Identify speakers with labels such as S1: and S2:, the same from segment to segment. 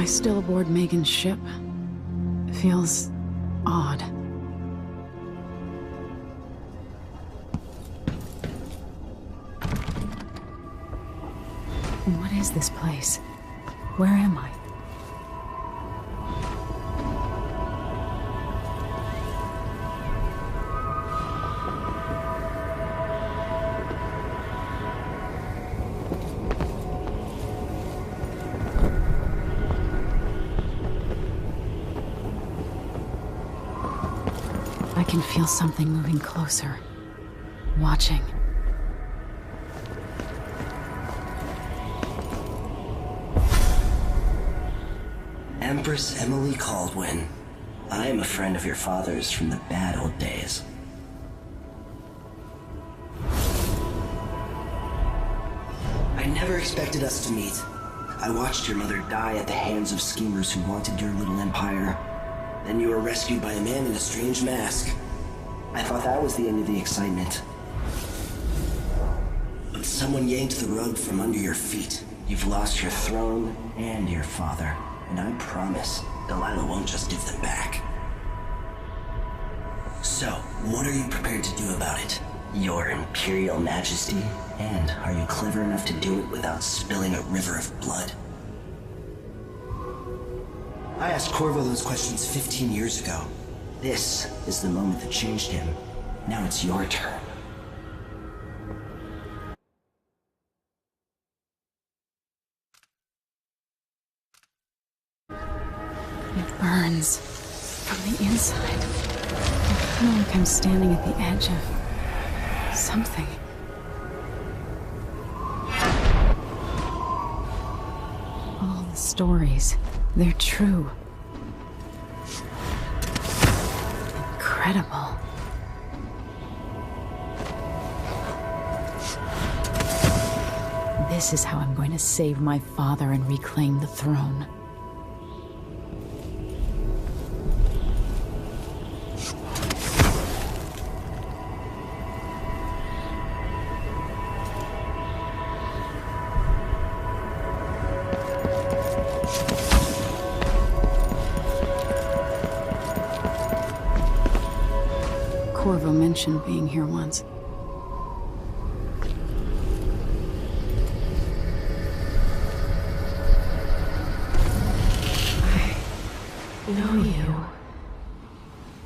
S1: still aboard Megan's ship? Feels odd. What is this place? Where am I? I can feel something moving closer. Watching.
S2: Empress Emily Caldwin. I am a friend of your father's from the bad old days. I never expected us to meet. I watched your mother die at the hands of schemers who wanted your little empire. Then you were rescued by a man in a strange mask. I thought that was the end of the excitement. But someone yanked the rug from under your feet. You've lost your throne and your father. And I promise, Delilah won't just give them back. So, what are you prepared to do about it? Your Imperial Majesty? And are you clever enough to do it without spilling a river of blood? I asked Corvo those questions 15 years ago. This is the moment that changed him. Now it's your turn.
S1: It burns from the inside. I feel like I'm standing at the edge of something. All the stories, they're true. Incredible. This is how I'm going to save my father and reclaim the throne. Corvo mentioned being here once.
S3: I know you.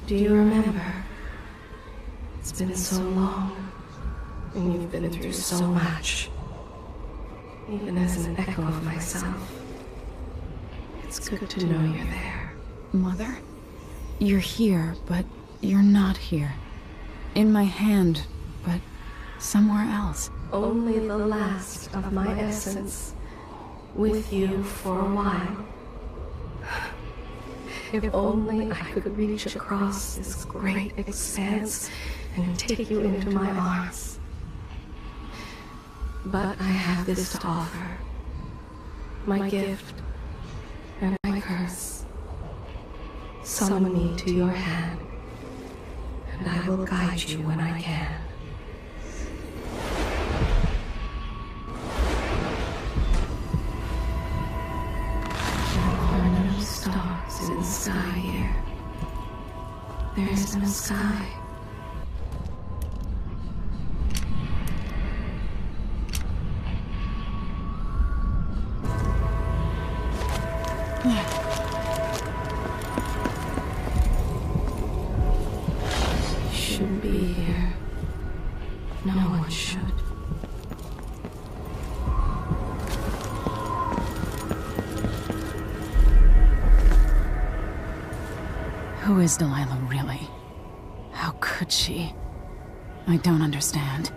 S3: Do you remember? It's been so long, and you've been through so much. Even as an echo of myself, it's good to know you're there.
S1: Mother? You're here, but you're not here. In my hand, but somewhere else.
S3: Only the last of my essence, with you for a while. If only I could reach across this great expanse and take you into my arms. But I have this to offer. My gift and my curse. Summon me to your hand, and I will guide you when I can. There are no stars in the sky here. There is no sky. Shouldn't be here. No one should.
S1: Who is Delilah really? How could she? I don't understand.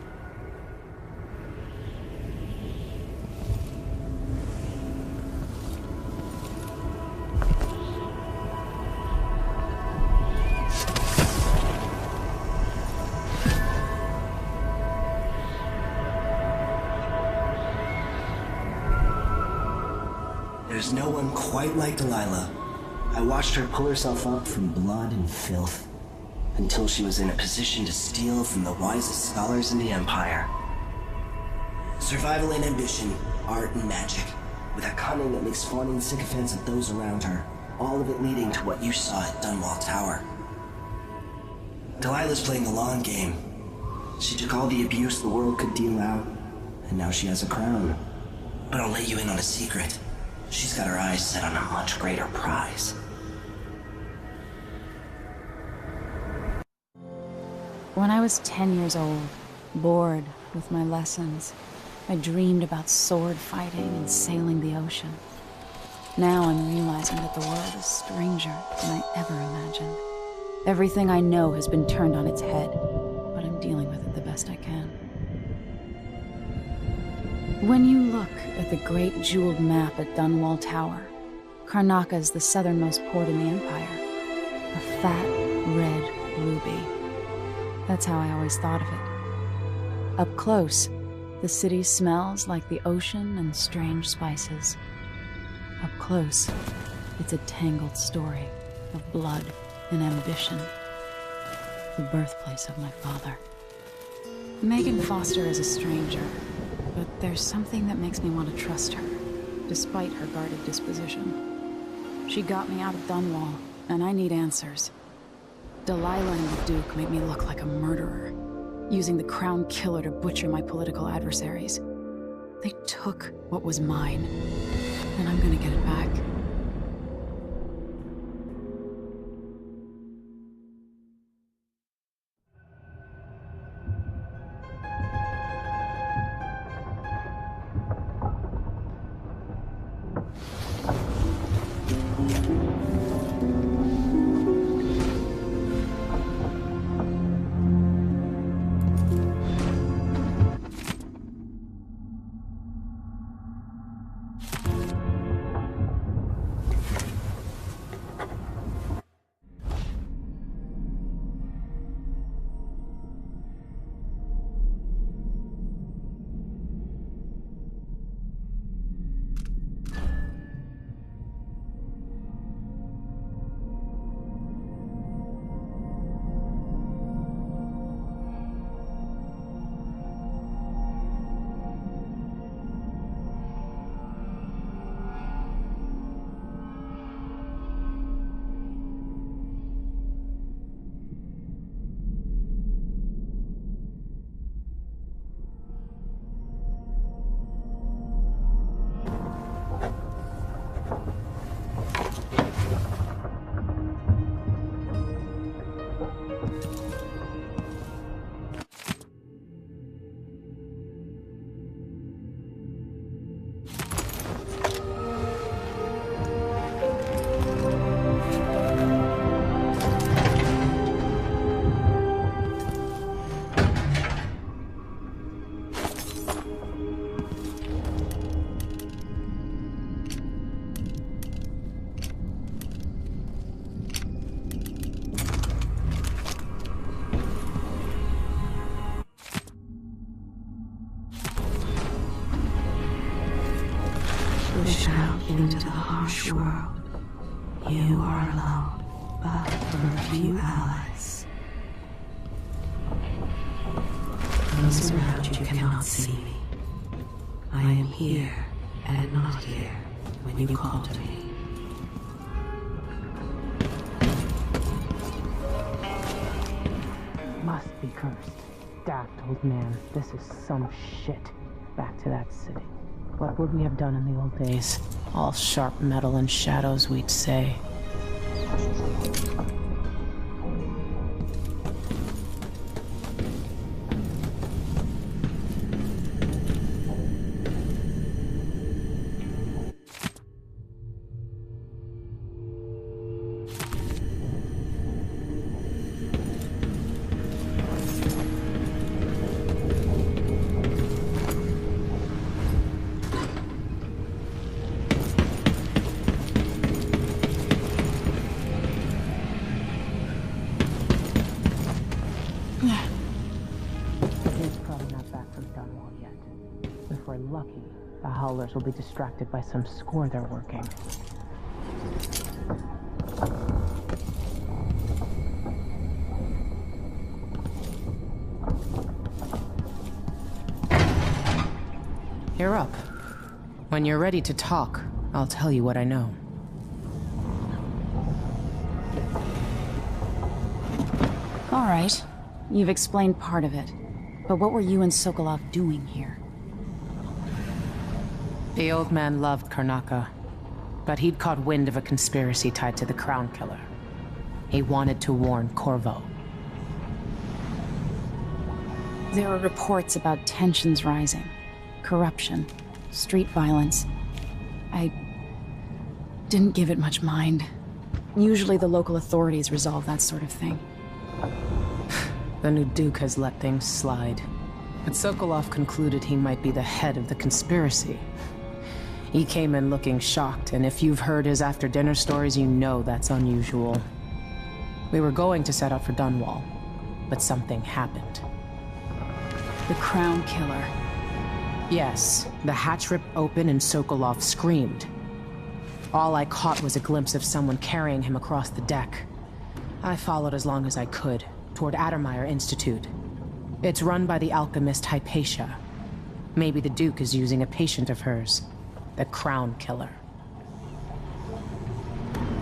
S2: There's no one quite like Delilah. I watched her pull herself up from blood and filth, until she was in a position to steal from the wisest scholars in the Empire. Survival and ambition, art and magic. with a cunning that makes fawning sycophants of those around her, all of it leading to what you saw at Dunwall Tower. Delilah's playing the long game. She took all the abuse the world could deal out, and now she has a crown. But I'll let you in on a secret. She's got her eyes set on a much greater prize.
S1: When I was 10 years old, bored with my lessons, I dreamed about sword fighting and sailing the ocean. Now I'm realizing that the world is stranger than I ever imagined. Everything I know has been turned on its head, but I'm dealing with it the best I can. When you look at the great jeweled map at Dunwall Tower, Karnaca is the southernmost port in the Empire. A fat, red ruby. That's how I always thought of it. Up close, the city smells like the ocean and strange spices. Up close, it's a tangled story of blood and ambition. The birthplace of my father. Megan Foster is a stranger, but there's something that makes me want to trust her, despite her guarded disposition. She got me out of Dunwall, and I need answers. Delilah and the Duke made me look like a murderer, using the Crown Killer to butcher my political adversaries. They took what was mine, and I'm gonna get it back.
S3: Push out into the harsh world. You are alone, but for a few allies. Those around you cannot see me. I am here and not here when you call to me.
S4: Must be cursed. Daft old man, this is some shit. Back to that city. What would we have done in the old days? All sharp metal and shadows, we'd say. Lucky, the Howlers will be distracted by some score they're working. You're up. When you're ready to talk, I'll tell you what I know.
S1: All right. You've explained part of it. But what were you and Sokolov doing here?
S4: The old man loved Karnaca, but he'd caught wind of a conspiracy tied to the Crown Killer. He wanted to warn Corvo.
S1: There were reports about tensions rising, corruption, street violence. I didn't give it much mind. Usually the local authorities resolve that sort of thing.
S4: The new Duke has let things slide. But Sokolov concluded he might be the head of the conspiracy. He came in looking shocked, and if you've heard his after-dinner stories, you know that's unusual. We were going to set out for Dunwall, but something happened.
S1: The Crown Killer.
S4: Yes, the hatch ripped open and Sokolov screamed. All I caught was a glimpse of someone carrying him across the deck. I followed as long as I could, toward Addermeyer Institute. It's run by the alchemist Hypatia. Maybe the Duke is using a patient of hers, the Crown Killer.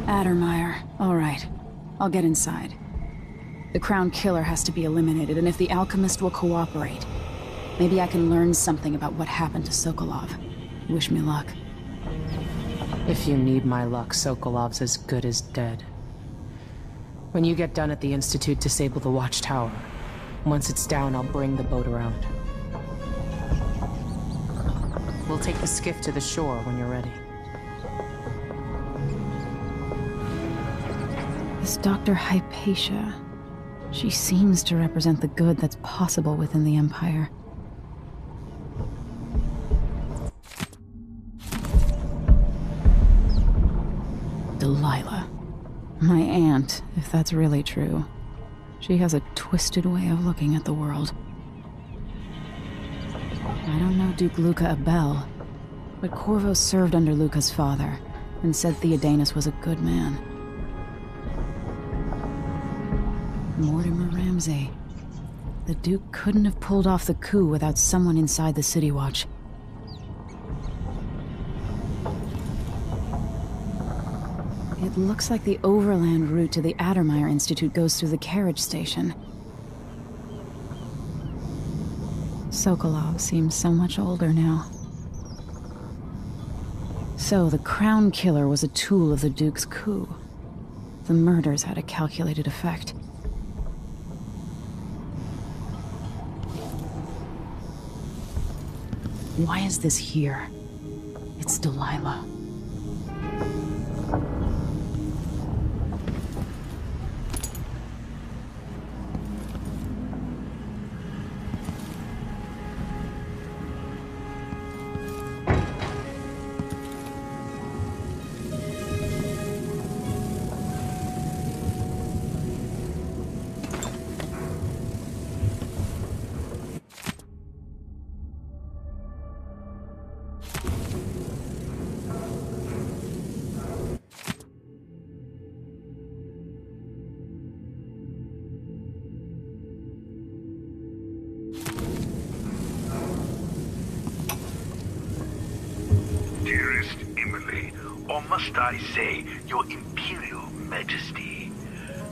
S1: Addermeyer. All right. I'll get inside. The Crown Killer has to be eliminated, and if the alchemist will cooperate, maybe I can learn something about what happened to Sokolov. Wish me luck.
S4: If you need my luck, Sokolov's as good as dead. When you get done at the Institute, disable the watchtower. Once it's down, I'll bring the boat around. We'll take the skiff to the shore when you're ready.
S1: This Dr. Hypatia. She seems to represent the good that's possible within the Empire. Delilah. My aunt, if that's really true. She has a twisted way of looking at the world. I don't know Duke Luca Abel, but Corvo served under Luca's father, and said Theodanus was a good man. Mortimer Ramsey. The Duke couldn't have pulled off the coup without someone inside the City Watch. It looks like the overland route to the Addermeyer Institute goes through the carriage station. Sokolov seems so much older now. So the Crown Killer was a tool of the Duke's coup. The murders had a calculated effect. Why is this here? It's Delilah.
S5: Dearest Emily, or must I say, your Imperial Majesty,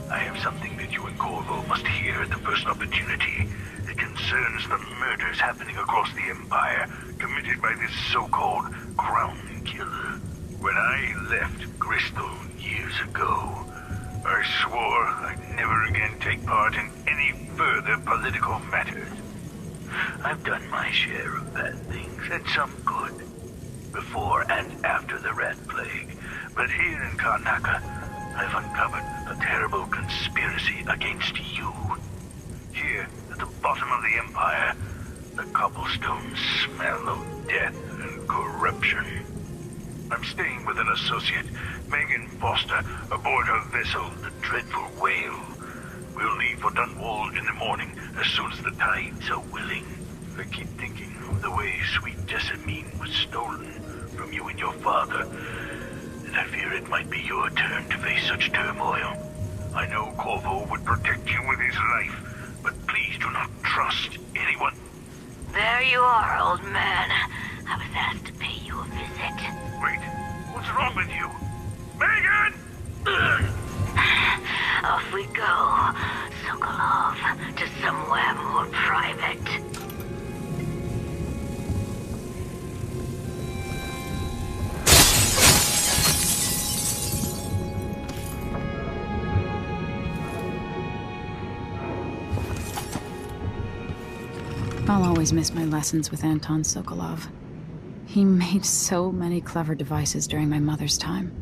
S5: I have something that you and Corvo must hear at the first opportunity. It concerns the murders happening across the Empire, committed by this so-called Crown Killer. When I left Bristol years ago, I swore I'd never again take part in any further political matters. I've done my share of bad things, and some good, before and after the Rat Plague. But here in Karnaca, I've uncovered a terrible conspiracy against you. Here, at the bottom of the Empire, the cobblestones smell of death and corruption. I'm staying with an associate, Megan Foster, aboard her vessel, the Dreadful Whale. We'll leave for Dunwall in the morning, as soon as the tides are willing. I keep thinking of the way sweet Jessamine was stolen from you and your father, and I fear it might be your turn to face such turmoil. I know Corvo would protect you with his life, but please do not trust anyone.
S6: There you are, old man. I was asked to pay you a visit.
S5: Wait, what's wrong with you? Megan!
S6: Off we go, Sokolov, to somewhere more private.
S1: I'll always miss my lessons with Anton Sokolov. He made so many clever devices during my mother's time.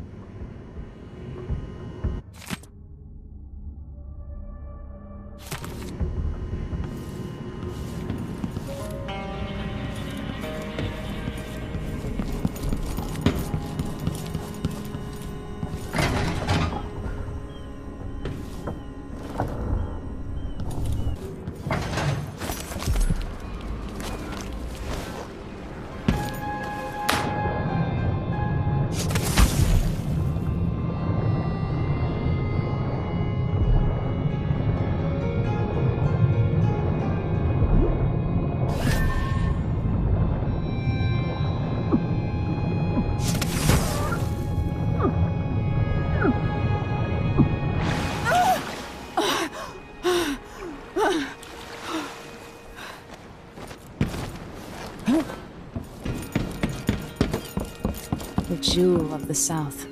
S1: The jewel of the South.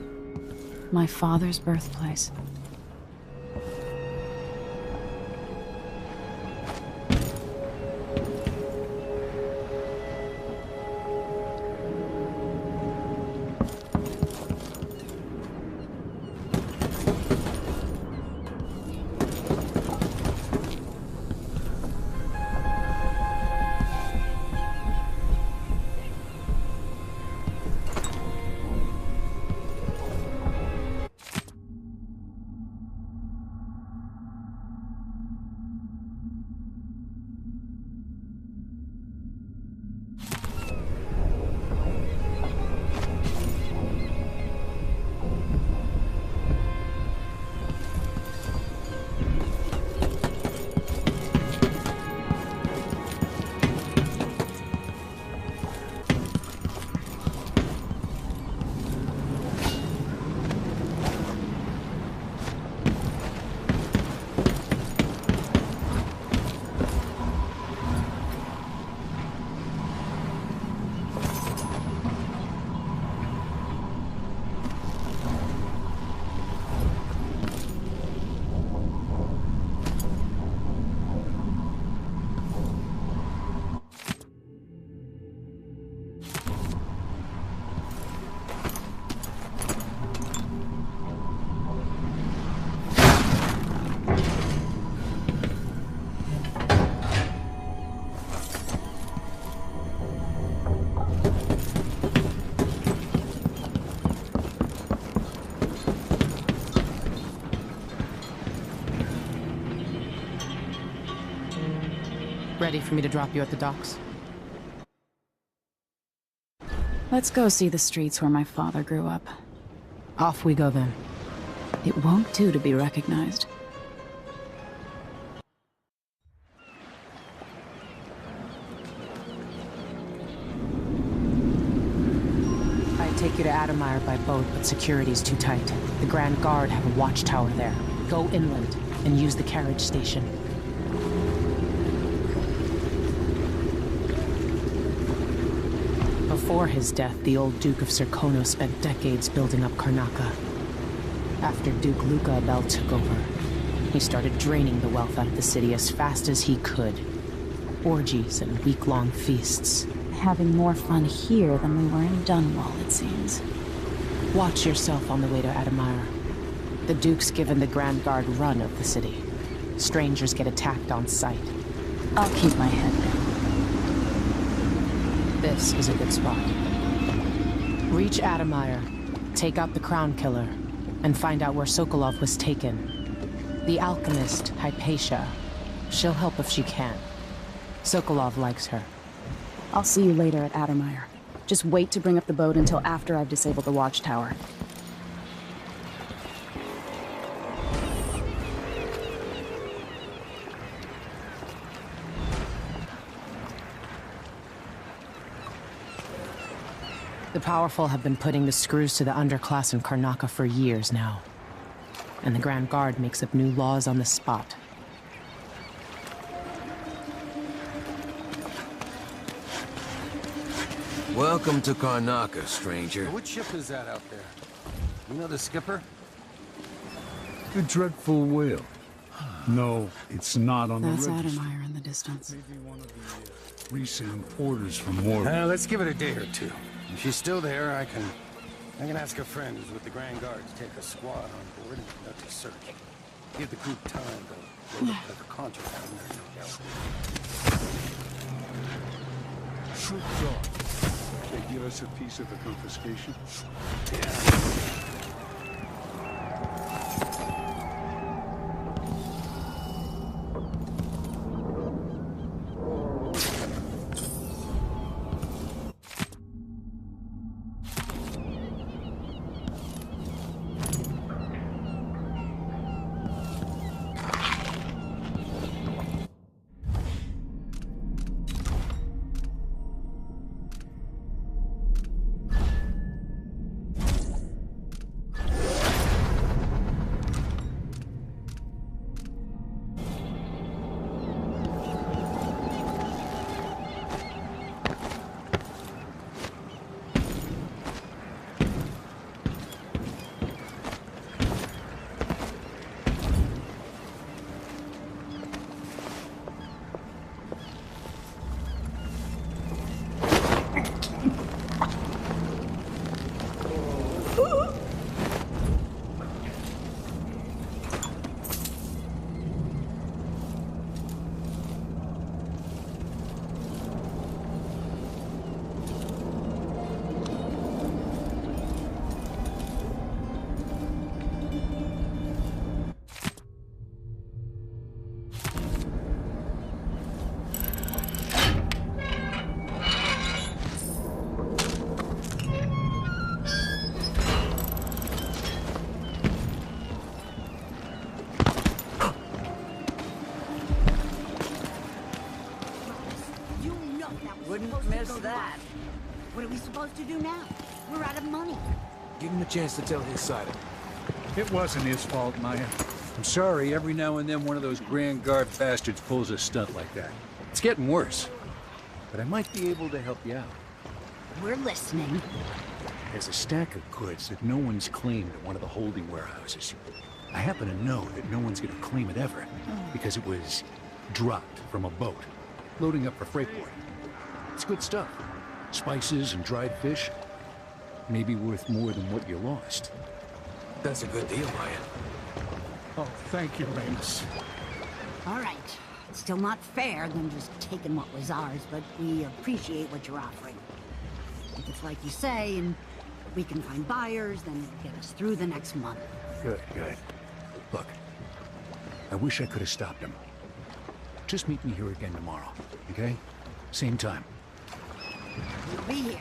S1: My father's birthplace.
S4: Ready for me to drop you at the docks?
S1: Let's go see the streets where my father grew up.
S4: Off we go then.
S1: It won't do to be recognized.
S4: I'd take you to Adamire by boat, but security's too tight. The Grand Guard have a watchtower there. Go inland and use the carriage station. Before his death, the old Duke of Serkono spent decades building up Karnaca. After Duke Luca Abel took over, he started draining the wealth out of the city as fast as he could. Orgies and week-long feasts.
S1: Having more fun here than we were in Dunwall, it seems.
S4: Watch yourself on the way to Adamire. The Duke's given the Grand Guard run of the city. Strangers get attacked on sight.
S1: I'll keep my head down.
S4: This is a good spot. Reach Adamire, take out the Crown Killer, and find out where Sokolov was taken. The alchemist, Hypatia. She'll help if she can. Sokolov likes her.
S1: I'll see you later at Adamire. Just wait to bring up the boat until after I've disabled the watchtower.
S4: The powerful have been putting the screws to the underclass in Karnaca for years now. And the Grand Guard makes up new laws on the spot.
S7: Welcome to Karnaca, stranger.
S8: Which ship is that out there? You know the skipper?
S9: The dreadful whale. No, it's not on
S1: That's
S9: the register.
S1: Adamire in the distance.
S9: Maybe one of the recent importers from Morgan.
S8: Let's give it a day or two. If she's still there, I can ask a friend who's with the Grand Guard to take a squad on board and conduct a search. Give the group time to load up like a contraband there, no doubt.
S9: Tricked off. They give us a piece of the confiscation?
S8: Yeah.
S6: Wouldn't miss that. What are we supposed to do now? We're out of money.
S7: Give him a chance to tell his side of it.
S9: It wasn't his fault, Maya. I'm sorry, every now and then one of those Grand Guard bastards pulls a stunt like that. It's getting worse. But I might be able to help you out.
S6: We're listening.
S9: There's a stack of goods that no one's claimed at one of the holding warehouses. I happen to know that no one's gonna claim it ever, because it was dropped from a boat, loading up for freightport. It's good stuff. Spices and dried fish. Maybe worth more than what you lost.
S7: That's a good deal, Maya.
S9: Oh, thank you, Ramus.
S6: All right. It's still not fair than just taking what was ours, but we appreciate what you're offering. If it's like you say, and we can find buyers, then it'll get us through the next month.
S9: Good, good. Look, I wish I could have stopped him. Just meet me here again tomorrow, okay? Same time.
S6: We'll be here.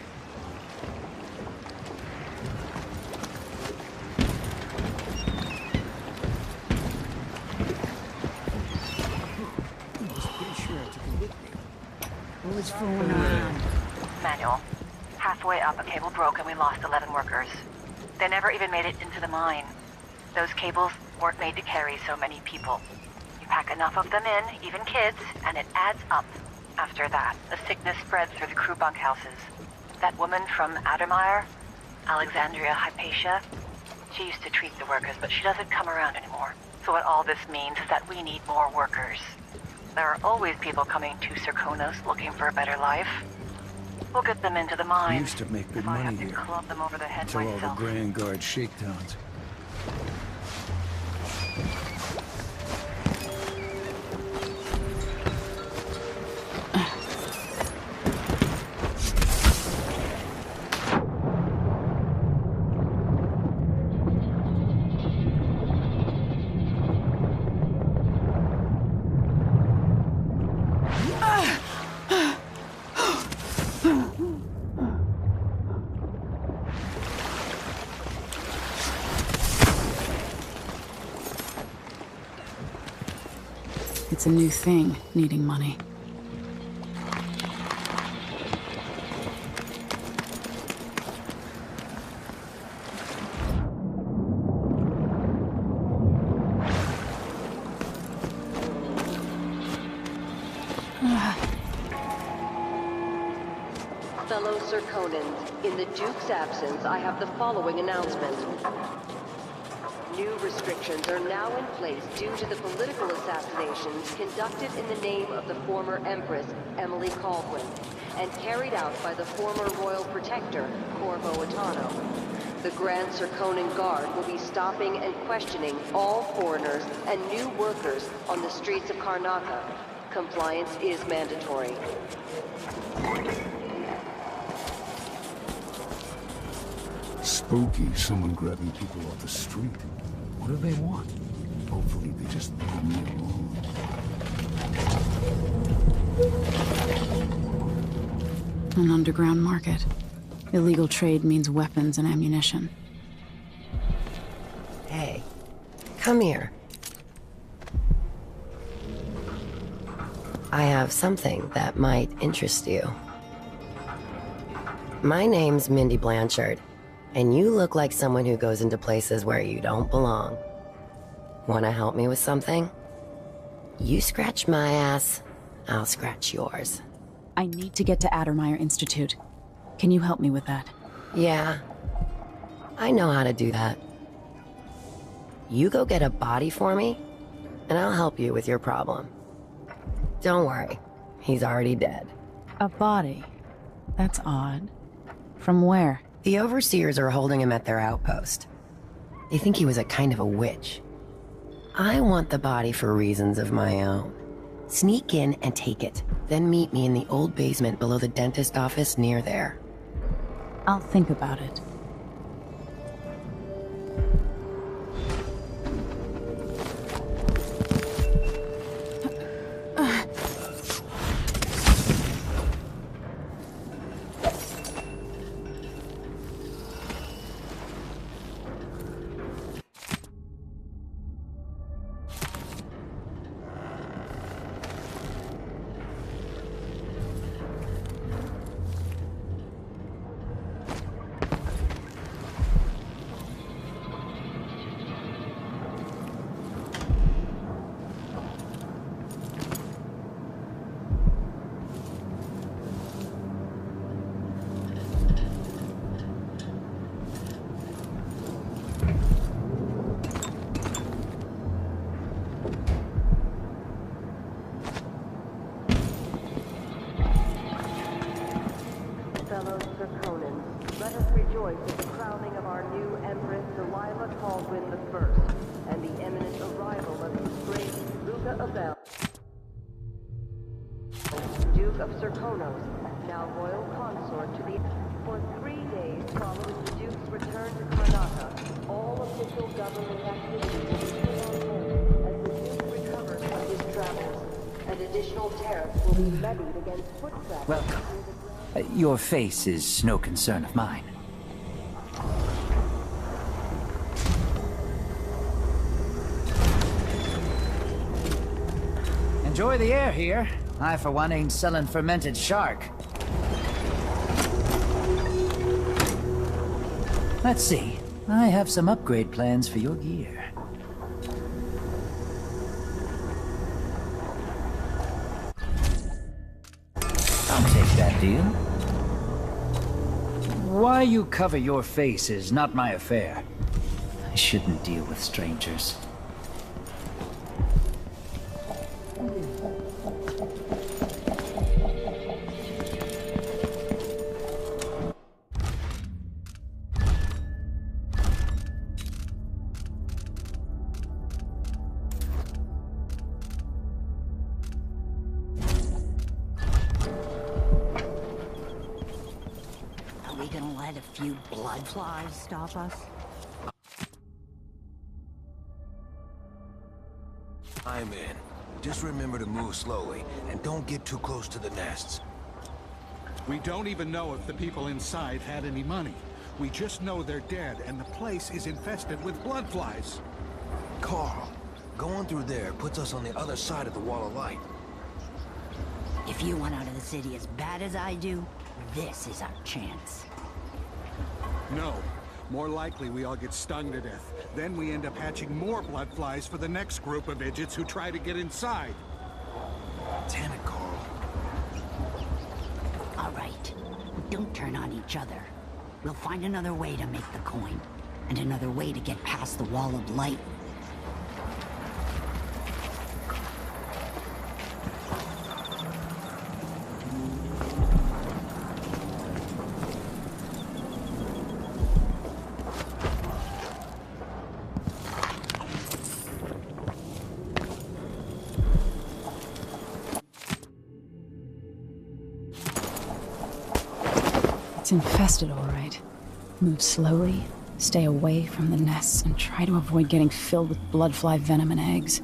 S6: What's going on?
S10: Manual. Halfway up, a cable broke and we lost 11 workers. They never even made it into the mine. Those cables weren't made to carry so many people. You pack enough of them in, even kids, and it adds up. After that, the sickness spread through the crew bunkhouses. That woman from Adamire, Alexandria Hypatia, she used to treat the workers, but she doesn't come around anymore. So what all this means is that we need more workers. There are always people coming to Serkonos looking for a better life. We'll get them into the mine.
S8: We used to make good
S10: if I
S8: money
S10: have to
S8: here.
S10: club them over the head
S8: Until all the
S10: myself.
S8: Grand Guard shakedowns.
S1: It's a new thing, needing money.
S11: Fellow Serkonans, in the Duke's absence, I have the following announcement. New restrictions are now in place due to the political assassinations conducted in the name of the former Empress, Emily Caldwin, and carried out by the former Royal Protector, Corvo Attano. The Grand Serkonan Guard will be stopping and questioning all foreigners and new workers on the streets of Karnaca. Compliance is mandatory.
S9: Spooky, someone grabbing people off the street. What do they want? Hopefully they just leave me alone.
S1: An underground market. Illegal trade means weapons and ammunition.
S11: Hey, come here. I have something that might interest you. My name's Mindy Blanchard, and you look like someone who goes into places where you don't belong. Wanna help me with something? You scratch my ass, I'll scratch yours.
S1: I need to get to Addermeyer Institute. Can you help me with that?
S11: Yeah, I know how to do that. You go get a body for me, and I'll help you with your problem. Don't worry, he's already dead.
S1: A body? That's odd. From where?
S11: The Overseers are holding him at their outpost. They think he was a kind of a witch. I want the body for reasons of my own. Sneak in and take it, then meet me in the old basement below the dentist office near there.
S1: I'll think about it.
S11: Duke of Serkonos, now royal consort to the... For 3 days following the Duke's return to Karnaca, all official government activities will be put on hold as the Duke recovers from his travels, and additional tariffs will be levied against foot traffic.
S12: Welcome. Your face is no concern of mine. Enjoy the air here. I, for one, ain't selling fermented shark. Let's see. I have some upgrade plans for your gear. I'll take that deal. Why you cover your face is not my affair. I shouldn't deal with strangers.
S6: Flies stop us?
S7: I'm in. Just remember to move slowly, and don't get too close to the nests.
S9: We don't even know if the people inside had any money. We just know they're dead, and the place is infested with blood flies.
S7: Carl, going through there puts us on the other side of the wall of light.
S6: If you want out of the city as bad as I do, this is our chance.
S9: No. More likely we all get stung to death. Then we end up hatching more blood flies for the next group of idiots who try to get inside.
S7: Damn it, Carl.
S6: All right. Don't turn on each other. We'll find another way to make the coin, and another way to get past the wall of light.
S1: It's infested, all right. Move slowly, stay away from the nests, and try to avoid getting filled with bloodfly venom and eggs.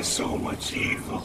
S5: So much evil.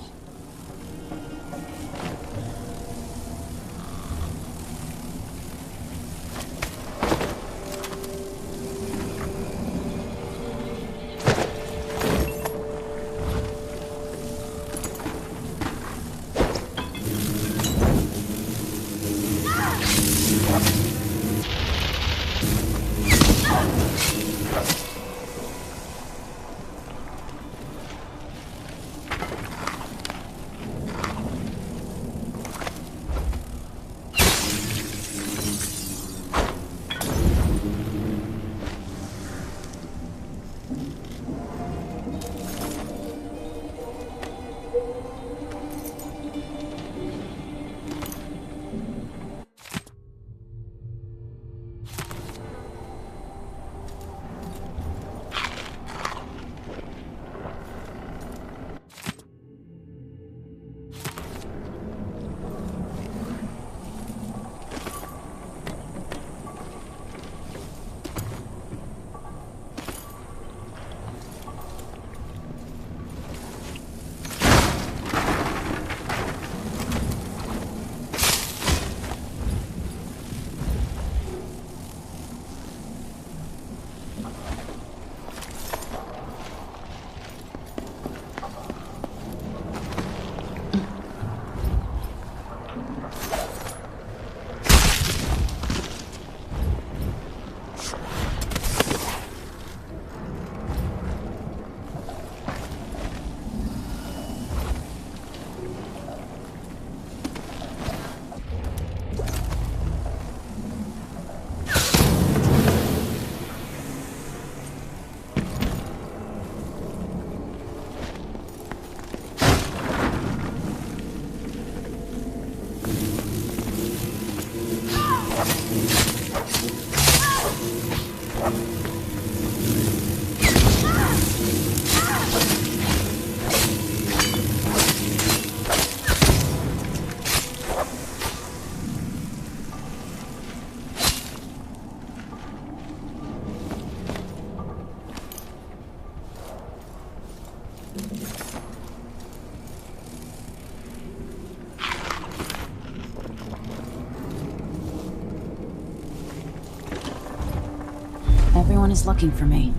S1: anyone is looking for me,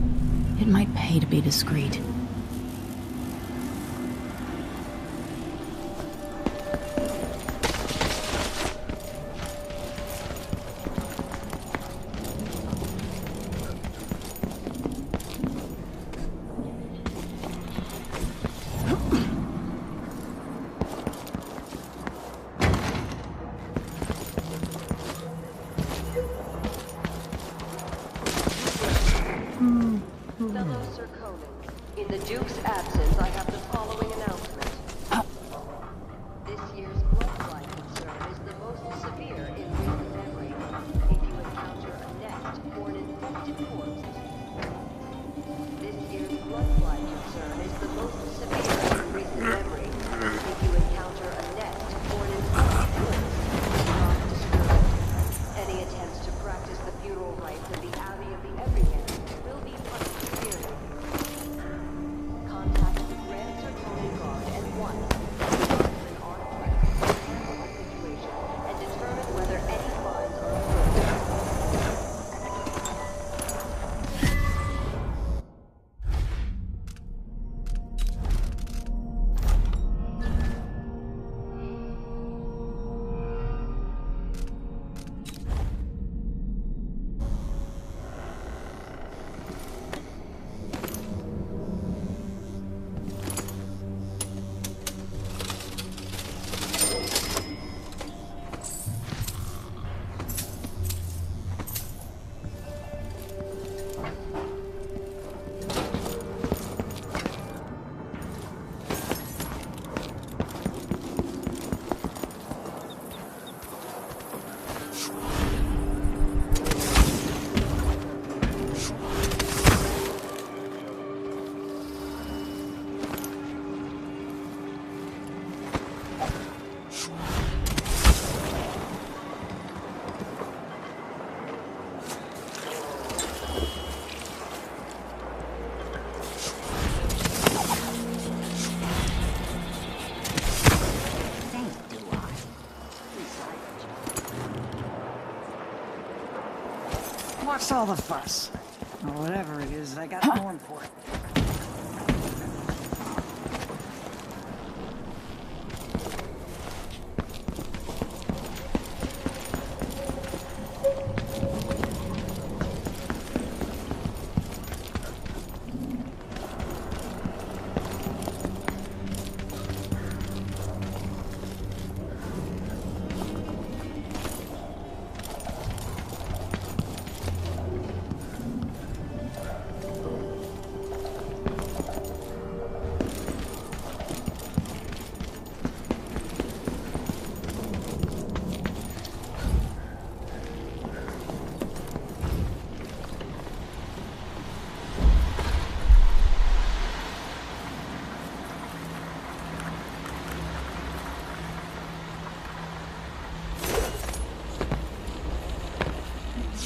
S1: it might pay to be discreet.
S11: Fellow Sir Conan, in the Duke's absence, I have the following announcement. This year's bloodline concern is the most severe in recent memory. If you encounter a nest or an infected corpse, this year's bloodline concern is the most severe in recent memory. If you encounter a nest or an infected corpse, do not disturb it. Any attempts to practice the funeral rites in the Abbey of the Everyman will be punished severely. Contact the Grand Sir Conan Guard at once. An armed threat, handle the situation, and determine whether any fines are appropriate.
S6: What's all the fuss? Or whatever it is, I got more important.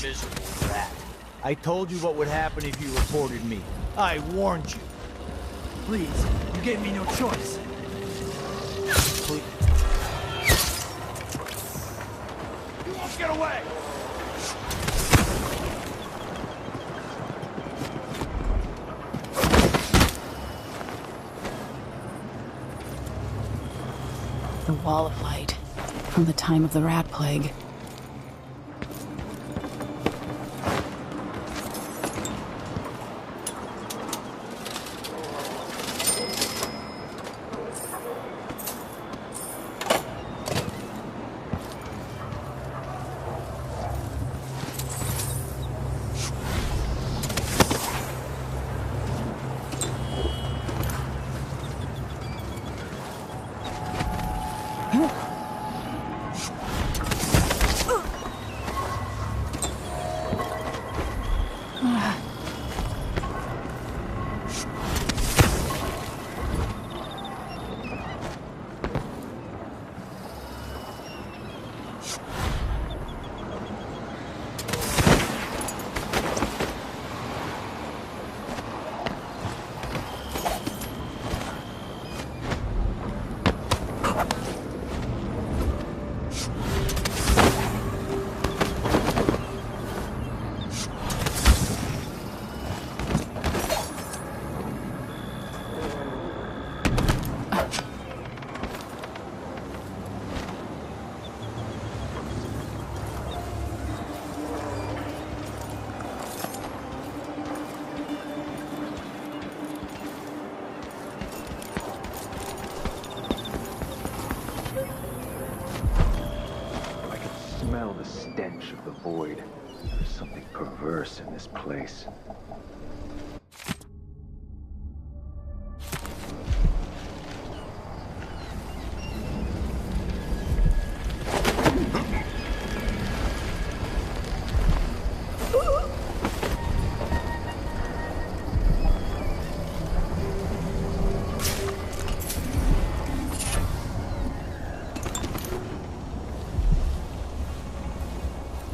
S13: Miserable rat. I told you what would happen if you reported me. I warned you.
S14: Please, you gave me no choice.
S13: Please.
S14: You won't get away!
S1: The Wall of Light, from the time of the Rat Plague.
S15: touch of the void. There's something perverse in this place.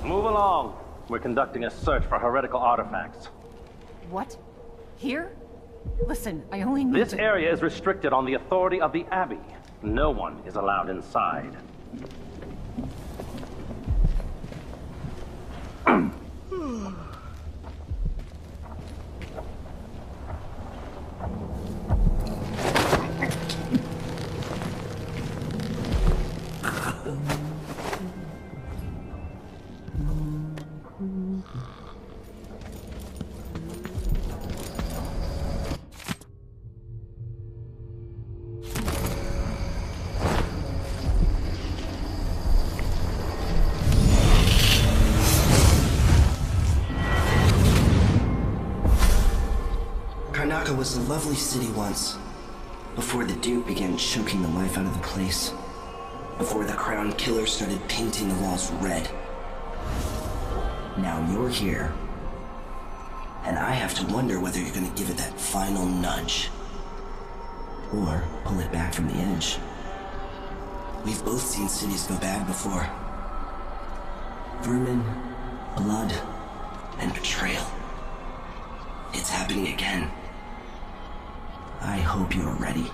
S16: Move along. We're conducting a search for heretical artifacts.
S10: What? Here? Listen, I only need
S16: This
S10: to...
S16: area is restricted on the authority of the Abbey. No one is allowed inside.
S2: Karnaca was a lovely city once, before the Duke began choking the life out of the place, before the Crown Killer started painting the walls red. Now you're here, and I have to wonder whether you're gonna give it that final nudge, or pull it back from the edge. We've both seen cities go bad before. Vermin, blood, and betrayal. It's happening again. I hope you're ready.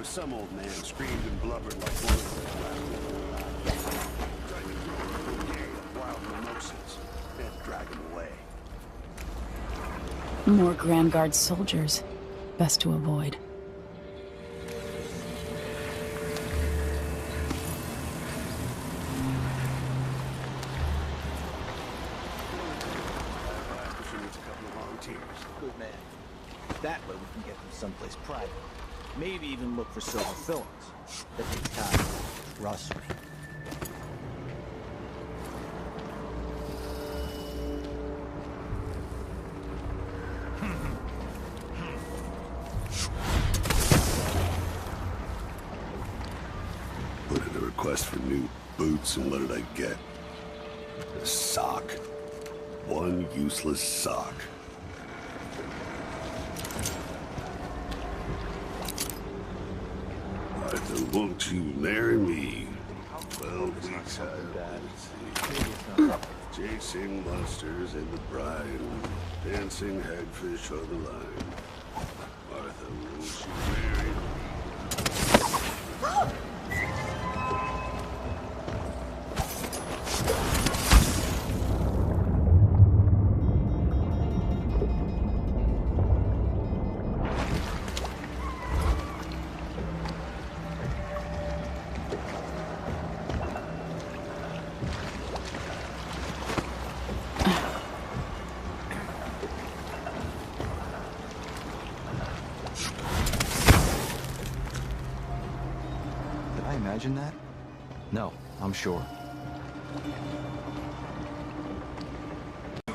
S8: know, some old man screamed and blubbered like one of them. Tried to grow a brigade of wild mimosas and drag him away.
S1: More Grand Guard soldiers. Best to avoid.
S13: Good man. That way we can get them someplace private. Maybe even look for silver fillings. That takes time. Trust me.
S8: Put in a request for new boots, and what did I get? A sock. One useless sock. Martha, won't you marry me? 12 weeks out. Chasing monsters in the brine. Dancing hagfish on the line. Martha, won't you marry me?
S17: Imagine that? No, I'm sure.
S13: No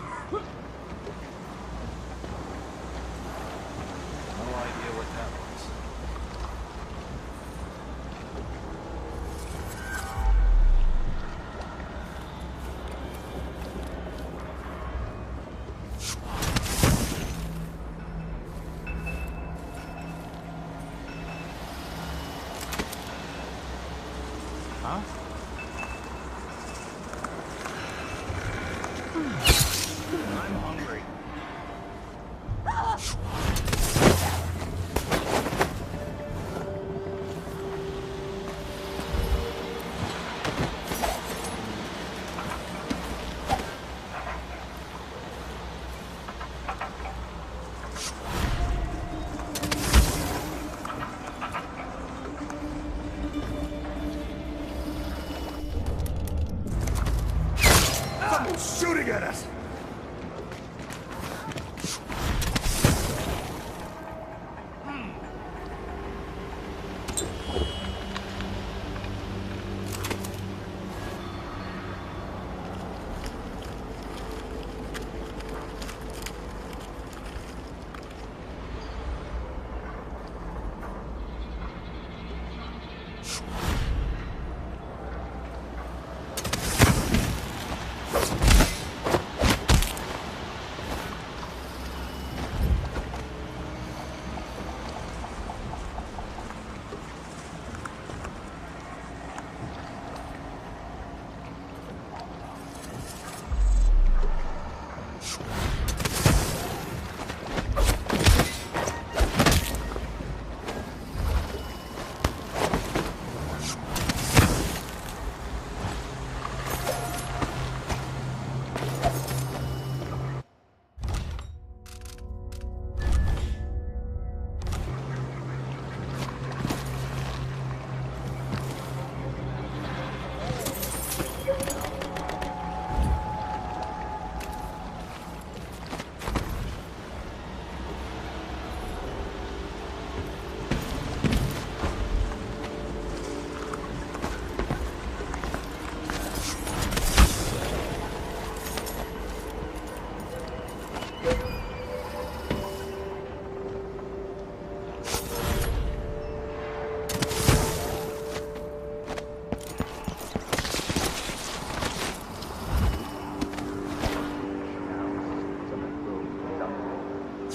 S13: idea what that was. Huh? I'm hungry.
S8: Someone's shooting at us!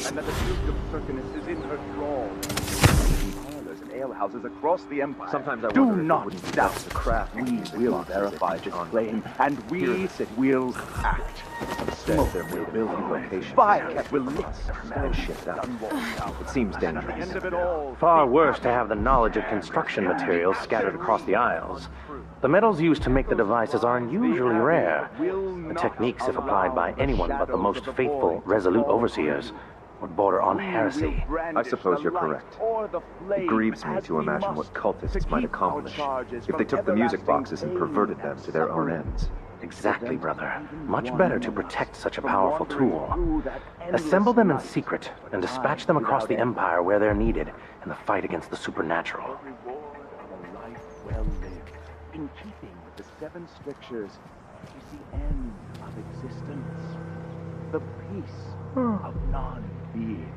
S18: And that the Duke of Circinus is in her thrall. Parlors and ale houses across the Empire.
S15: Sometimes I
S18: Do
S15: wonder if it
S18: not
S15: wouldn't be
S18: doubt
S15: best to craft
S18: We
S15: music
S18: will
S15: boxes
S18: verify
S15: that
S18: this
S15: on
S18: claim, and we
S15: here in the city.
S18: will act.
S15: Instead,
S18: Smoke
S15: they're made
S18: will
S15: of
S18: build
S15: new
S18: you a
S15: locations.
S18: fire will lit
S15: and shipped out. It seems dangerous.
S18: At the end of it all,
S16: Far worse to have the knowledge of construction materials scattered across the aisles. The metals used to make the devices are unusually rare. The techniques, if applied by anyone but the most faithful, resolute overseers, would border on heresy.
S15: I suppose you're correct. It grieves me to imagine what cultists might accomplish if they took the music boxes and perverted them to their own ends.
S16: Exactly, brother. Much better to protect such a powerful tool. Assemble them in secret and dispatch them across the Empire where they're needed in the fight against the supernatural.
S18: well lived, in keeping with the 7 strictures, is the end of existence, the peace of non-being.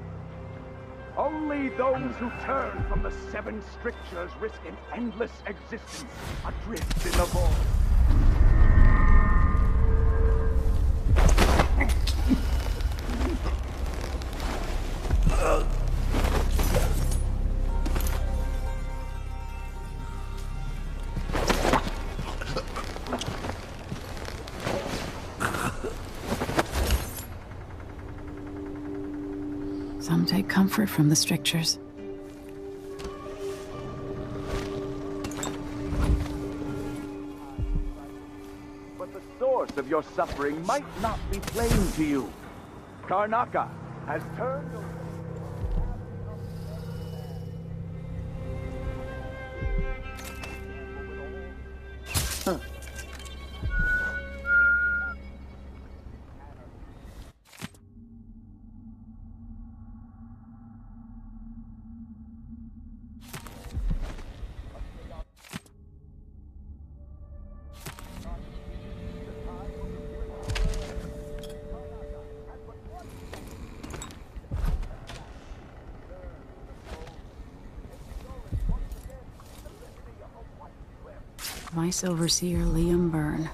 S18: Only those who turn from the 7 strictures risk an endless existence adrift in the void.
S1: Some take comfort from the strictures.
S18: But the source of your suffering might not be plain to you. Karnaca has turned away.
S1: Vice Overseer Liam Byrne.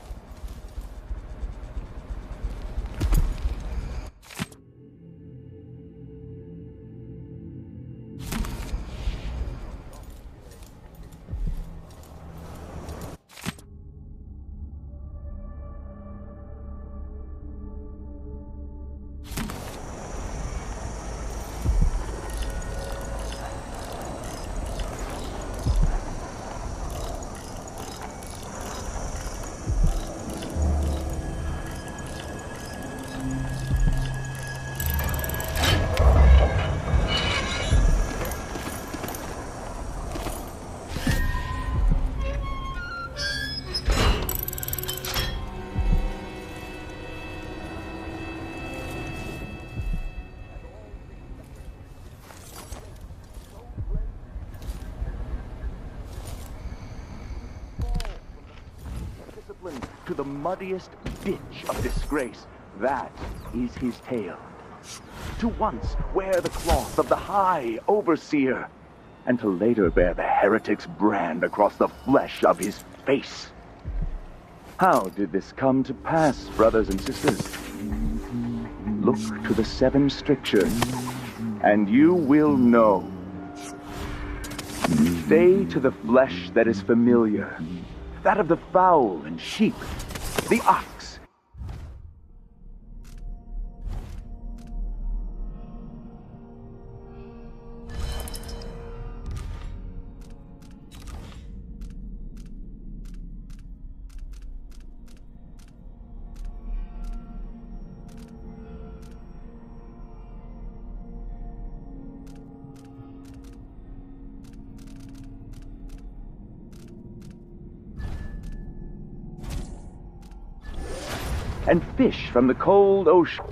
S18: To the muddiest ditch of disgrace. That is his tale. To once wear the cloth of the High Overseer, and to later bear the heretic's brand across the flesh of his face. How did this come to pass, brothers and sisters? Look to the 7 strictures, and you will know. Stay to the flesh that is familiar, that of the fowl and sheep, the ox. And fish from the cold ocean.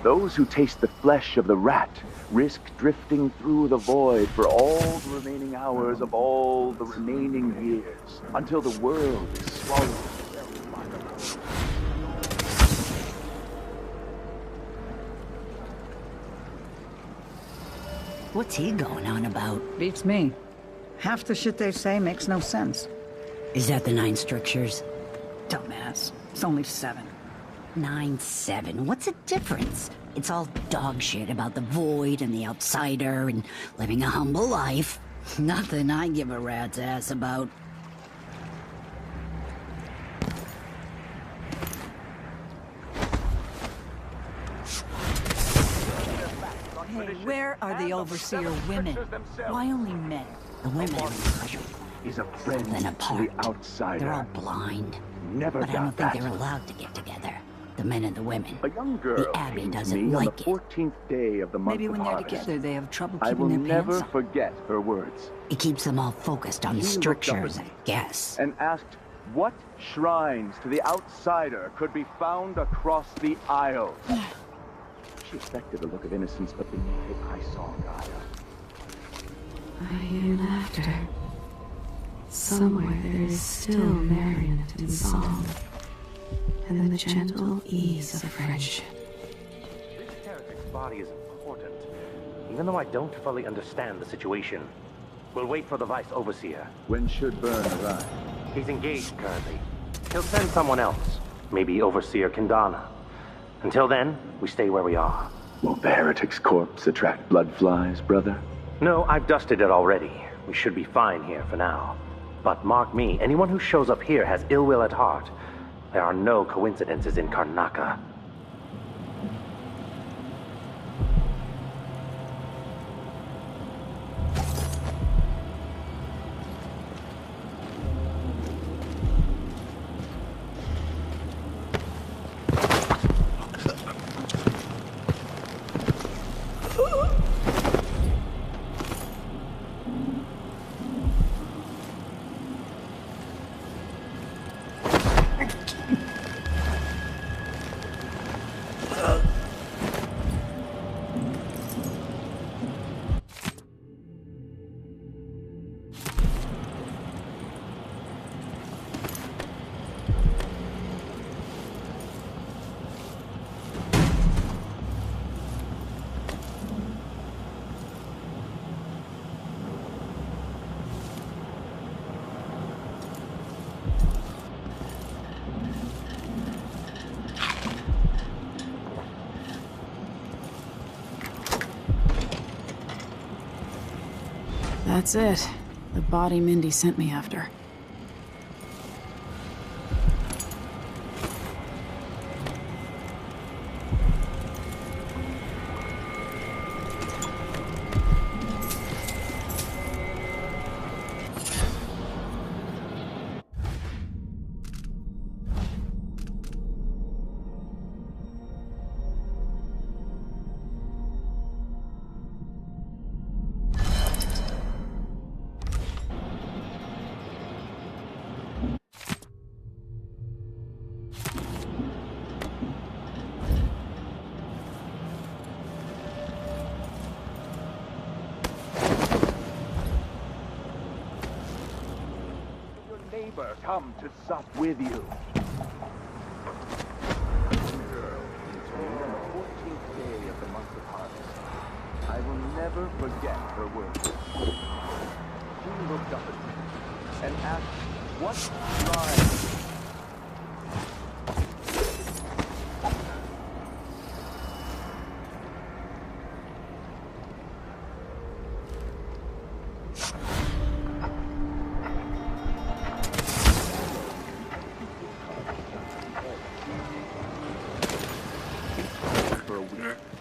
S18: Those who taste the flesh of the rat risk drifting through the void for all the remaining hours of all the remaining years, until the world is swallowed.
S6: What's he going on about?
S19: Beats me. Half the shit they say makes no sense.
S6: Is that the 9 strictures?
S19: Dumbass. It's only 7.
S6: 9-7. What's the difference? It's all dog shit about the void and the outsider and living a humble life. Nothing I give a rat's ass about.
S20: Hey, where are the overseer women? Why only men?
S6: The women
S18: is a friend
S6: than apart.
S18: To the outsider.
S6: They're all blind.
S18: Never
S6: but I don't think
S18: that.
S6: they're allowed to get together. The men and the women.
S18: A young girl
S6: the Abbey doesn't
S18: like
S6: on the
S18: 14th day of the month
S20: Maybe when
S18: of
S20: they're
S18: harvest.
S20: together, they have trouble
S18: I
S20: keeping
S18: will
S20: their
S18: never
S20: pants on.
S18: forget her words.
S6: It keeps them all focused on the strictures, I guess.
S18: And asked what shrines to the outsider could be found across the Isles. She expected a look of innocence, but beneath it I saw Gaia.
S3: I hear laughter. Somewhere there is still merriment and song, and the gentle ease of friendship.
S16: This heretic's body is important, even though I don't fully understand the situation. We'll wait for the Vice Overseer.
S18: When should Byrne arrive?
S16: He's engaged currently. He'll send someone else, maybe Overseer Kendana. Until then, we stay where we are.
S18: Won't the heretic's corpse attract blood flies, brother?
S16: No, I've dusted it already. We should be fine here for now. But mark me, anyone who shows up here has ill will at heart. There are no coincidences in Karnaca.
S1: That's it. The body Mindy sent me after.
S18: Come to sup with you. Girl came to me on the 14th day of the month of harvest. I will never forget her words. She looked up at me and asked, what shrine?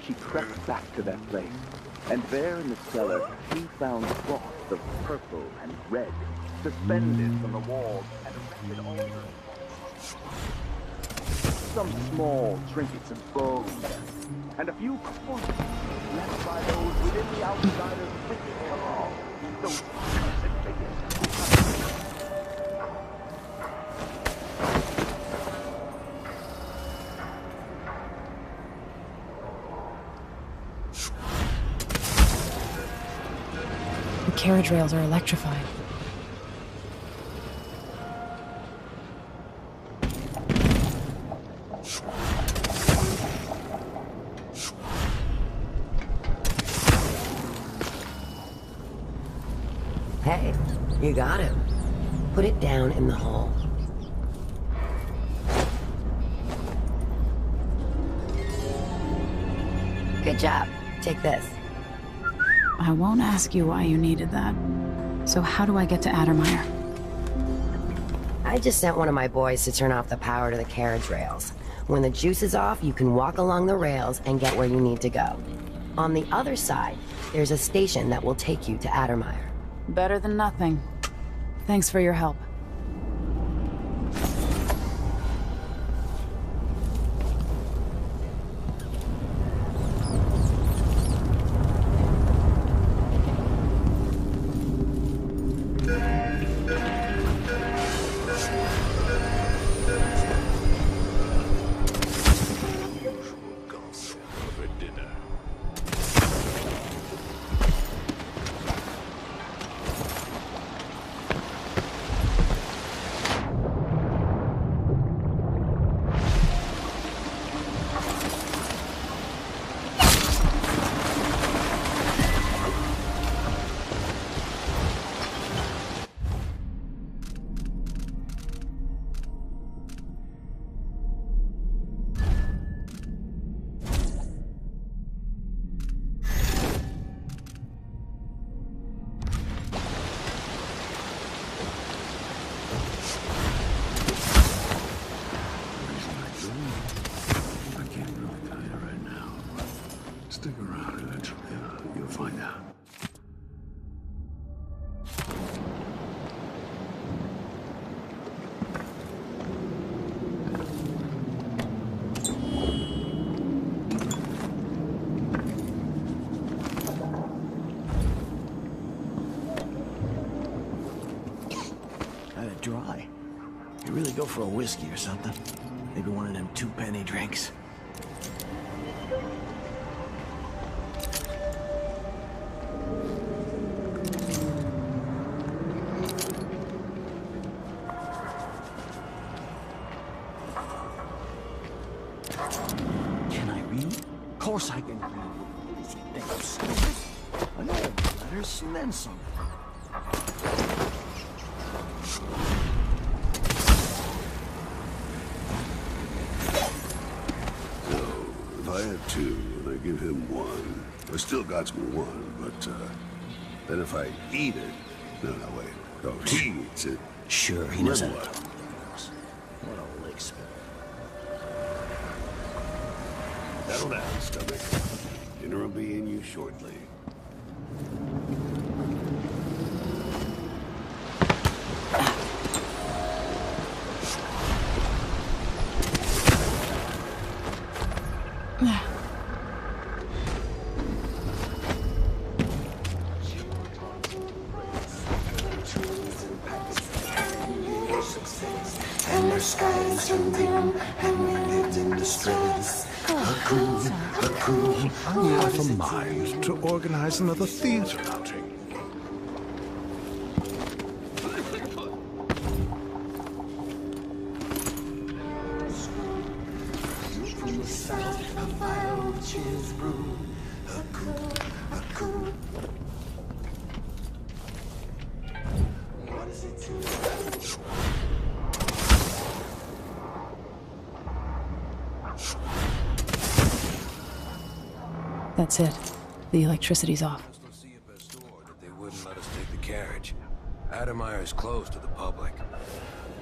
S18: She crept back to that place, and there in the cellar, she found cloth of purple and red, suspended from the walls and erected altars. Some small trinkets of bone, and a few coins left by those within the outsider's wicked cabal. Those cursed figures.
S1: The carriage rails are electrified.
S21: Hey, you got it. Put it down in the hall. Good job. Take this.
S1: I won't ask you why you needed that. So how do I get to Addermire?
S21: I just sent one of my boys to turn off the power to the carriage rails. When the juice is off, you can walk along the rails and get where you need to go. On the other side, there's a station that will take you to Addermire.
S1: Better than nothing. Thanks for your help.
S9: Stick around eventually. You'll find out.
S13: Kinda dry. You really go for a whiskey or something. Maybe one of them 2-penny drinks. Can I read? Of course I can read. What do you think I'm stupid? I know all the letters and then some.
S4: If I had two, and I give him one, I still got one, but, then if I eat it... No, wait. Oh, he eats it.
S13: Sure, he knows
S4: Then
S13: how to
S4: what?
S13: talk. What a lick spit.
S4: Settle down, stomach. Dinner will be in you shortly.
S22: And their skies were dim, and we lived in distress. A crew.
S9: I have a mind to organize another theater outing.
S22: From the south, a fire which is brewed. A coup. What is it to
S1: That's it. The electricity's off.
S7: They wouldn't let us take the carriage. Addermire is closed to the public.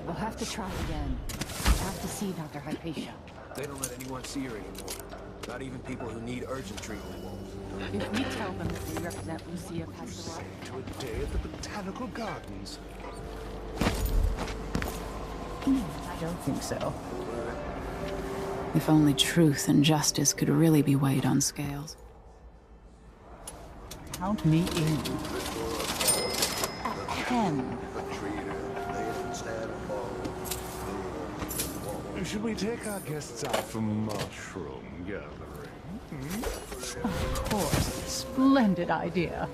S6: We'll have to try again. We'll have to see Dr. Hypatia.
S7: They don't let anyone see her anymore. Not even people who need urgent treatment.
S6: If we tell them that we represent Lucia Pastor,
S9: To a day at the Botanical Gardens.
S19: I don't think so.
S1: If only truth and justice could really be weighed on scales.
S19: Count me in.
S6: a pen.
S9: Should we take our guests out for mushroom gathering?
S19: Of course. Splendid idea.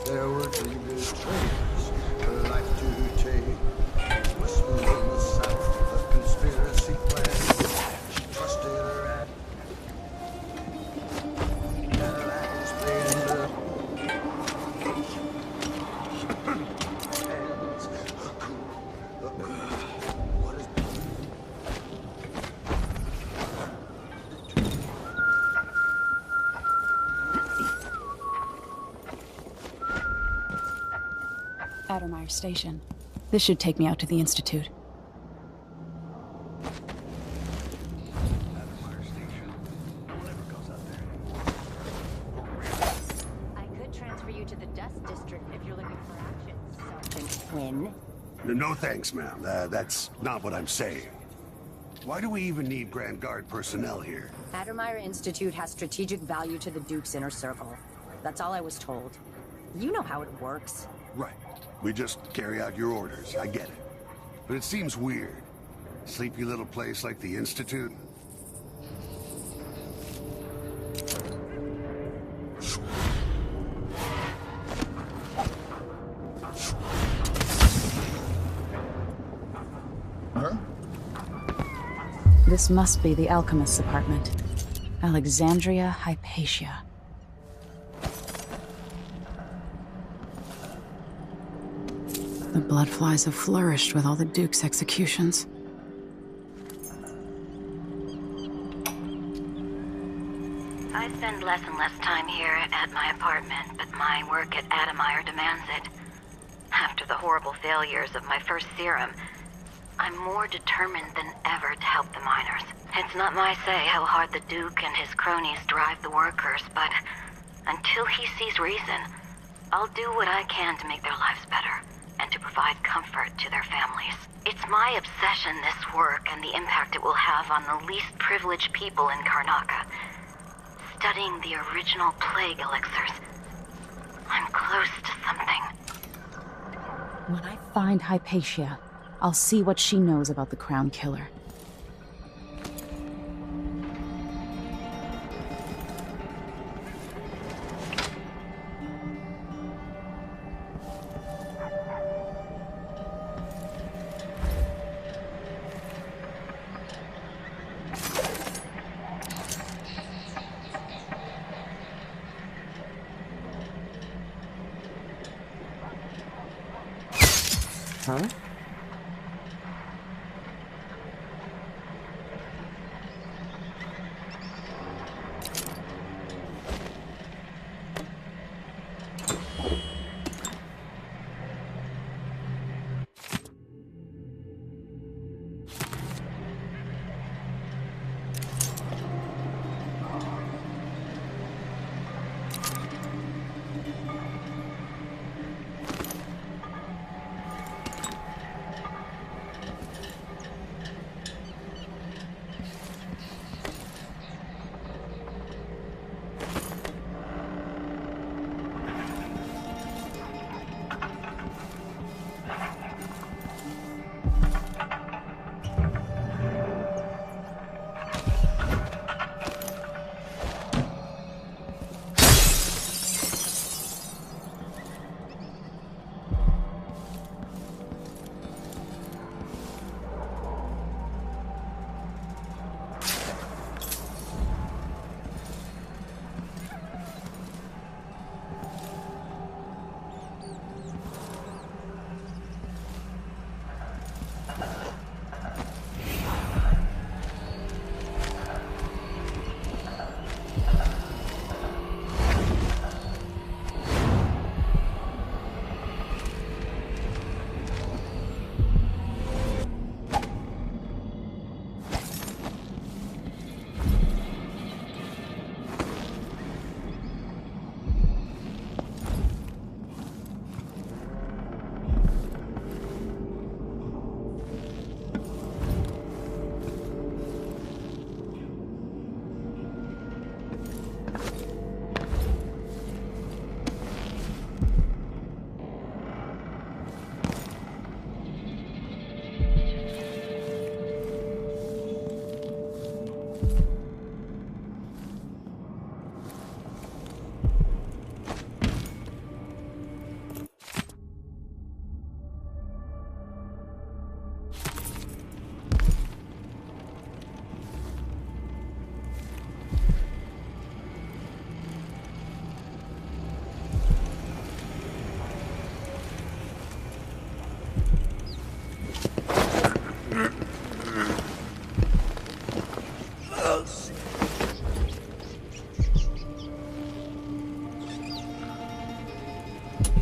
S22: There were dreamers, traitors, a life to take. Whispered in the south, a conspiracy plan. She trusted her at. Her eyes played in the hands. A coup. What is
S1: Addermire Station. This should take me out to the Institute.
S11: I could transfer you to the Dust District if you're looking for action, Sergeant Quinn.
S4: No thanks, ma'am. That's not what I'm saying. Why do we even need Grand Guard personnel here?
S21: Addermire Institute has strategic value to the Duke's inner circle. That's all I was told. You know how it works.
S4: Right. We just carry out your orders. I get it. But it seems weird. Sleepy little place like the Institute.
S1: This must be the alchemist's apartment. Alexandria Hypatia. The bloodflies have flourished with all the Duke's executions.
S10: I spend less and less time here at my apartment, but my work at Addermire demands it. After the horrible failures of my first serum, I'm more determined than ever to help the miners. It's not my say how hard the Duke and his cronies drive the workers, but until he sees reason, I'll do what I can to make their lives better and to provide comfort to their families. It's my obsession, this work, and the impact it will have on the least privileged people in Karnaca. Studying the original plague elixirs, I'm close to something.
S1: When I find Hypatia, I'll see what she knows about the Crown Killer.
S21: Huh?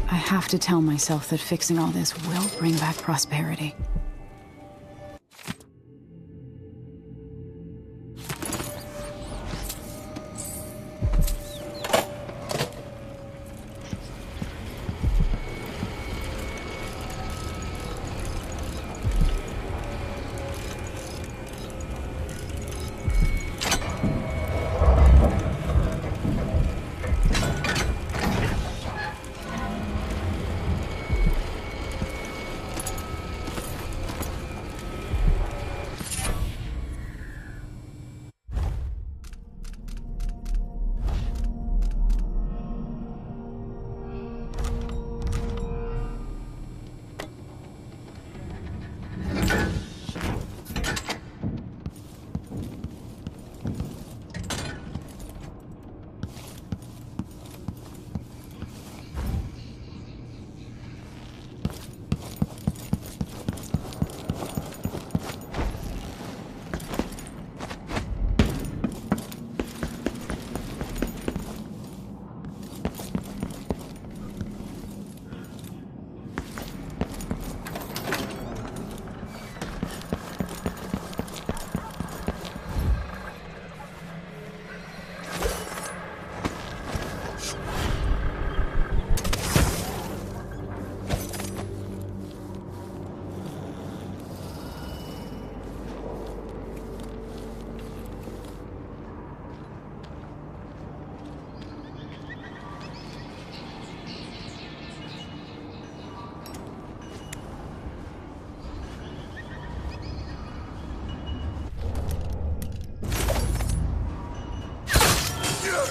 S1: I have to tell myself that fixing all this will bring back prosperity.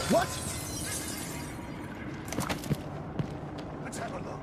S22: What? Let's have a look.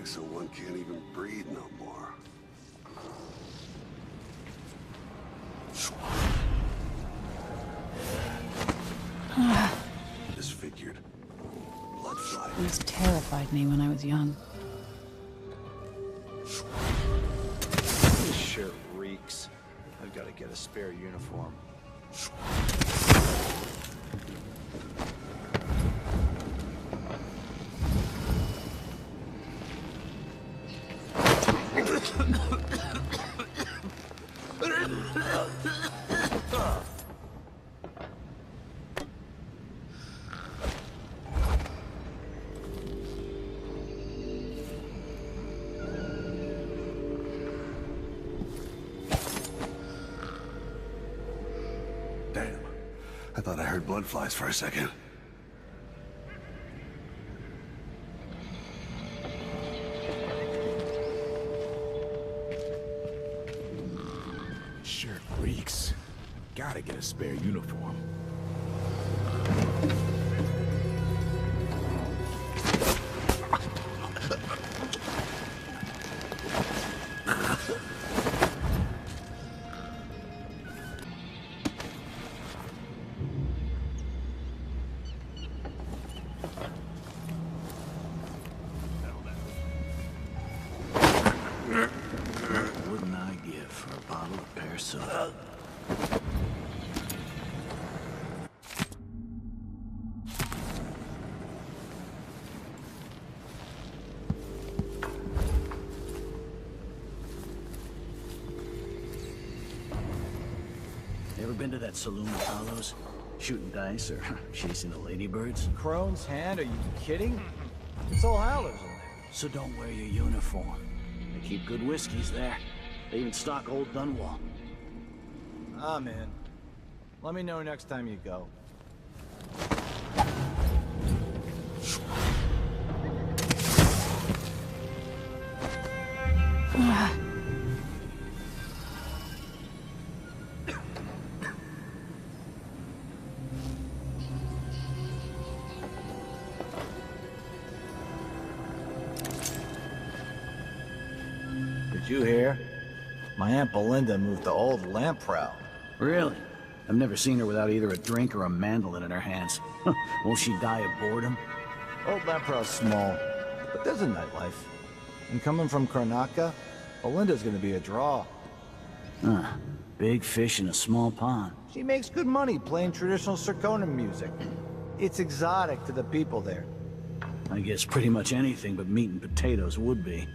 S22: So one can't even breathe no more. Disfigured. Blood fly.
S1: These terrified me when I was young.
S13: This shirt reeks. I've got to get a spare uniform.
S4: Damn. I thought I heard blood flies for a second.
S9: Shirt reeks. Gotta get a spare uniform.
S13: Wouldn't I give for a bottle of pear soda? Ever been to that saloon with Hollows? Shooting dice or chasing the ladybirds?
S14: Crone's Hand? Are you kidding? It's all Howlers in there.
S13: So don't wear your uniform. They keep good whiskeys there. They even stock old Dunwall.
S14: I'm in. Let me know next time you go. Did you hear? My Aunt Belinda moved to Old Lamprow.
S13: Really? I've never seen her without either a drink or a mandolin in her hands. Won't she die of boredom?
S14: Old Lamprow's small, but there's a nightlife. And coming from Karnaka, Belinda's gonna be a draw.
S13: Big fish in a small pond.
S14: She makes good money playing traditional Serkonan music. It's exotic to the people there.
S13: I guess pretty much anything but meat and potatoes would be.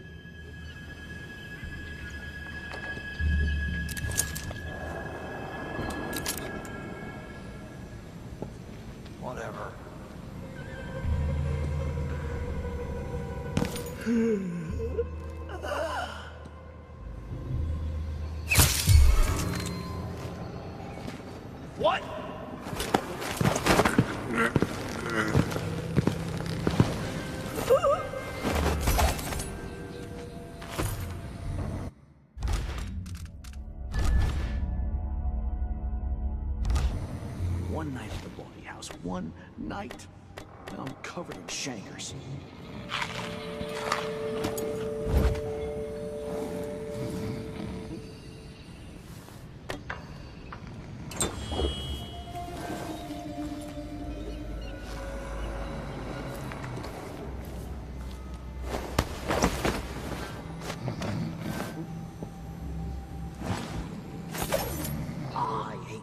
S14: Whatever.
S13: What? One night at the body house. One night. Now I'm covered in shankers.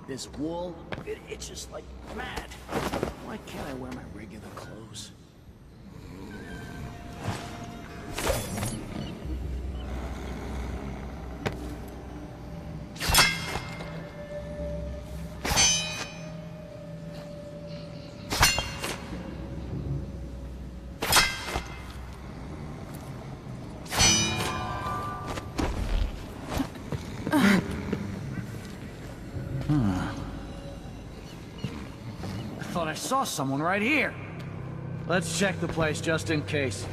S13: This wool, it itches like mad. Why can't I wear my regular clothes? I saw someone right here. Let's check the place just in case.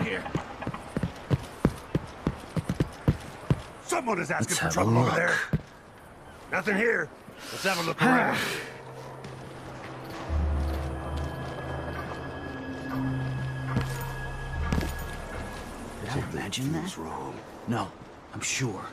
S4: here. Someone is asking
S14: Let's
S4: for
S14: have a
S4: trouble over
S14: look.
S4: there. Nothing here. Let's have a look around.
S13: Did I imagine that?
S4: What's wrong?
S13: No, I'm sure.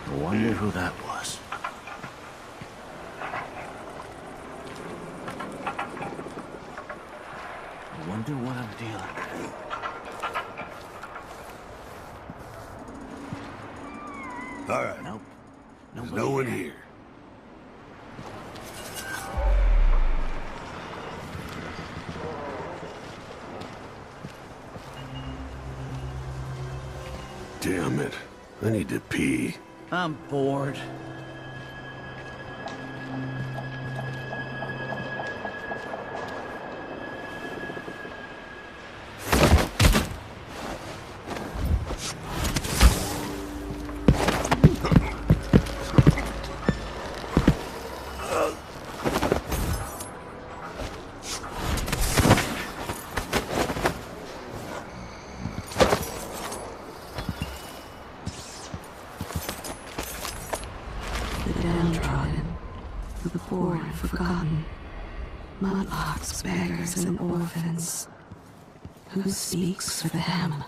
S14: I wonder who that was. I wonder what I'm dealing with.
S4: All right.
S14: Nope.
S4: There's
S14: Nobody
S4: no one
S14: here.
S4: here. Damn it. I need to pee.
S13: I'm bored.
S3: The downtrodden, the poor and forgotten, mudlarks, beggars, and orphans. Who speaks for them?